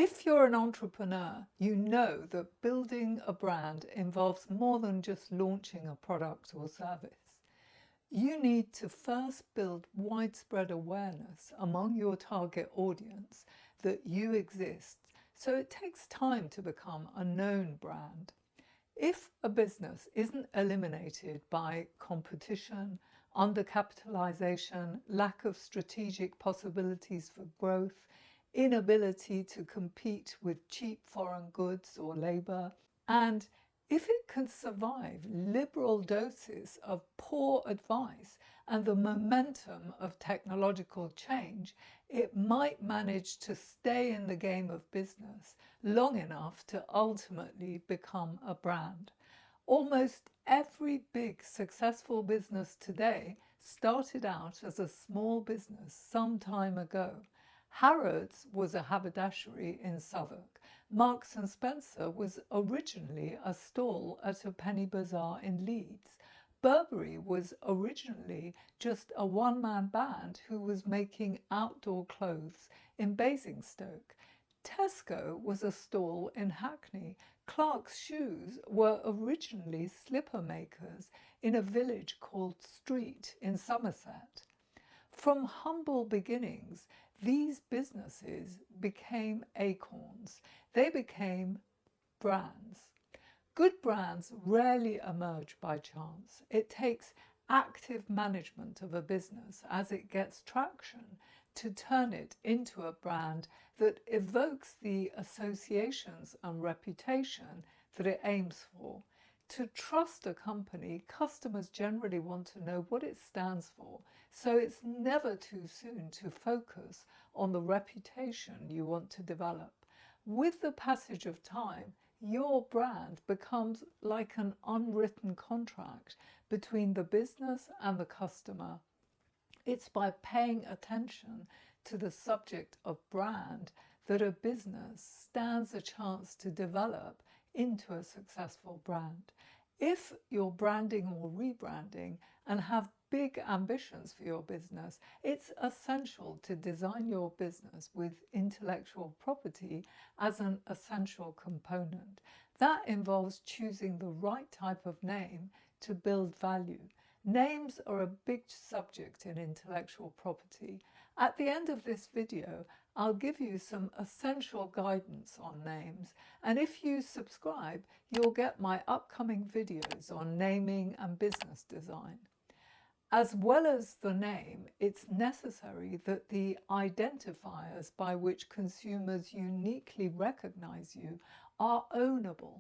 If you're an entrepreneur, you know that building a brand involves more than just launching a product or service. You need to first build widespread awareness among your target audience that you exist, so it takes time to become a known brand. If a business isn't eliminated by competition, undercapitalization, lack of strategic possibilities for growth, inability to compete with cheap foreign goods or labour, and if it can survive liberal doses of poor advice and the momentum of technological change, it might manage to stay in the game of business long enough to ultimately become a brand. Almost every big successful business today started out as a small business some time ago. Harrods was a haberdashery in Southwark. Marks and Spencer was originally a stall at a penny bazaar in Leeds. Burberry was originally just a one-man band who was making outdoor clothes in Basingstoke. Tesco was a stall in Hackney. Clark's Shoes were originally slipper makers in a village called Street in Somerset. From humble beginnings, these businesses became acorns. They became brands. Good brands rarely emerge by chance. It takes active management of a business as it gets traction to turn it into a brand that evokes the associations and reputation that it aims for. To trust a company, customers generally want to know what it stands for, so it's never too soon to focus on the reputation you want to develop. With the passage of time, your brand becomes like an unwritten contract between the business and the customer. It's by paying attention to the subject of brand that a business stands a chance to develop into a successful brand. If you're branding or rebranding and have big ambitions for your business, it's essential to design your business with intellectual property as an essential component. That involves choosing the right type of name to build value. Names are a big subject in intellectual property. At the end of this video, I'll give you some essential guidance on names, and if you subscribe, you'll get my upcoming videos on naming and business design. As well as the name, it's necessary that the identifiers by which consumers uniquely recognize you are ownable.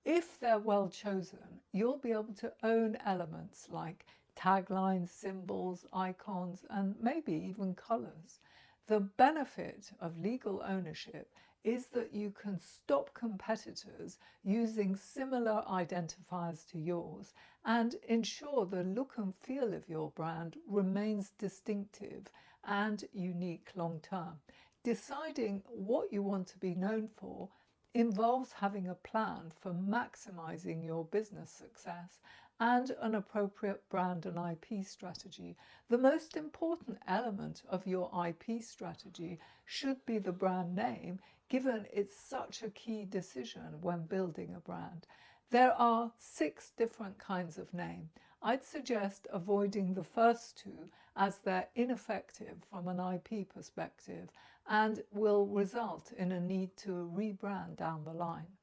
If they're well chosen, you'll be able to own elements like taglines, symbols, icons, and maybe even colours. The benefit of legal ownership is that you can stop competitors using similar identifiers to yours and ensure the look and feel of your brand remains distinctive and unique long term. Deciding what you want to be known for involves having a plan for maximising your business success and an appropriate brand and IP strategy. The most important element of your IP strategy should be the brand name, given it's such a key decision when building a brand. There are 6 different kinds of name. I'd suggest avoiding the first 2 as they're ineffective from an IP perspective and will result in a need to rebrand down the line.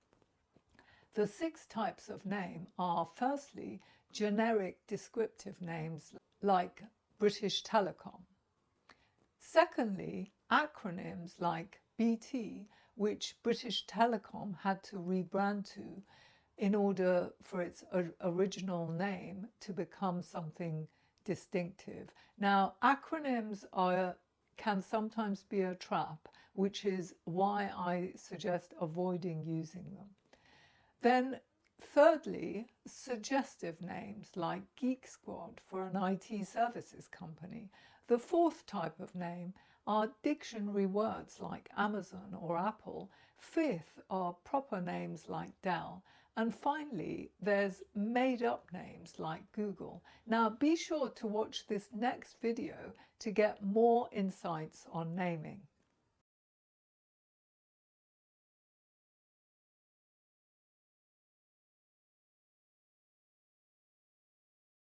The 6 types of name are firstly generic descriptive names like British Telecom. Secondly, acronyms like BT, which British Telecom had to rebrand to in order for its original name to become something distinctive. Now, acronyms can sometimes be a trap, which is why I suggest avoiding using them. Then thirdly, suggestive names like Geek Squad for an IT services company. The 4th type of name are dictionary words like Amazon or Apple. 5th are proper names like Dell. And finally, there's made-up names like Google. Now, be sure to watch this next video to get more insights on naming.